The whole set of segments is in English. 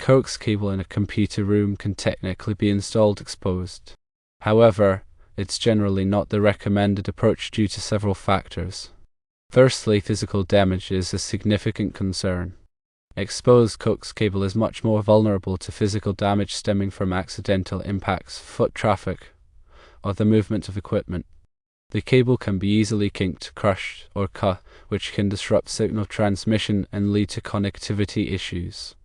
coax cable in a computer room can technically be installed exposed. However, it's generally not the recommended approach due to several factors. Firstly, physical damage is a significant concern. Exposed coax cable is much more vulnerable to physical damage stemming from accidental impacts, foot traffic, or the movement of equipment. The cable can be easily kinked, crushed, or cut, which can disrupt signal transmission and lead to connectivity issues.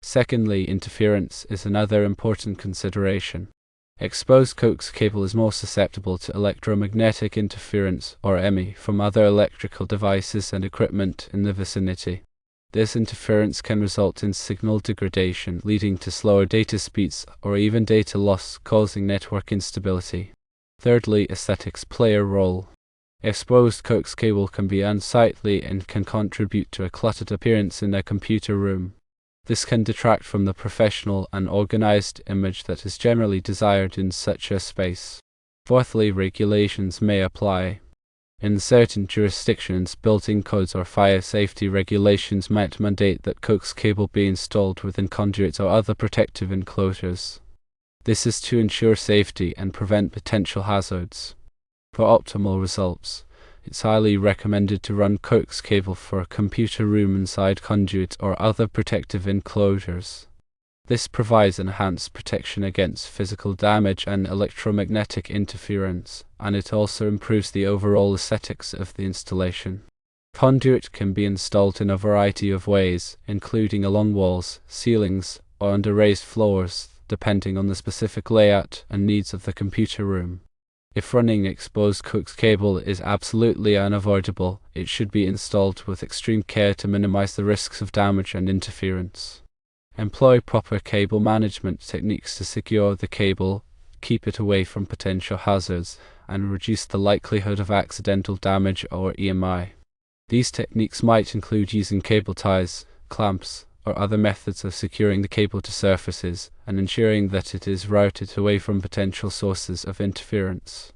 Secondly, interference is another important consideration. Exposed coax cable is more susceptible to electromagnetic interference, or EMI, from other electrical devices and equipment in the vicinity. This interference can result in signal degradation, leading to slower data speeds or even data loss, causing network instability. Thirdly, aesthetics play a role. Exposed coax cable can be unsightly and can contribute to a cluttered appearance in a computer room. This can detract from the professional and organized image that is generally desired in such a space. Fourthly, regulations may apply. In certain jurisdictions, built-in codes or fire safety regulations might mandate that coax cable be installed within conduits or other protective enclosures. This is to ensure safety and prevent potential hazards. For optimal results, it's highly recommended to run coax cable for a computer room inside conduit or other protective enclosures. This provides enhanced protection against physical damage and electromagnetic interference, and it also improves the overall aesthetics of the installation. Conduit can be installed in a variety of ways, including along walls, ceilings, or under raised floors, depending on the specific layout and needs of the computer room. If running exposed coax cable is absolutely unavoidable, it should be installed with extreme care to minimize the risks of damage and interference. Employ proper cable management techniques to secure the cable, keep it away from potential hazards, and reduce the likelihood of accidental damage or EMI. These techniques might include using cable ties, clamps, or other methods of securing the cable to surfaces and ensuring that it is routed away from potential sources of interference.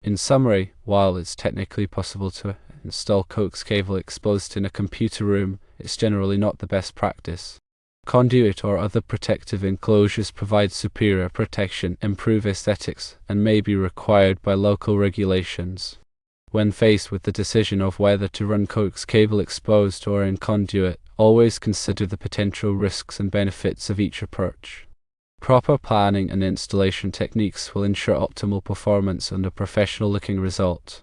In summary, while it's technically possible to install coax cable exposed in a computer room, it's generally not the best practice. Conduit or other protective enclosures provide superior protection, improve aesthetics, and may be required by local regulations. When faced with the decision of whether to run coax cable exposed or in conduit, always consider the potential risks and benefits of each approach. Proper planning and installation techniques will ensure optimal performance and a professional-looking result.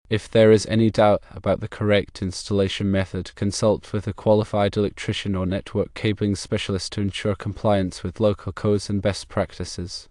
If there is any doubt about the correct installation method, consult with a qualified electrician or network cabling specialist to ensure compliance with local codes and best practices.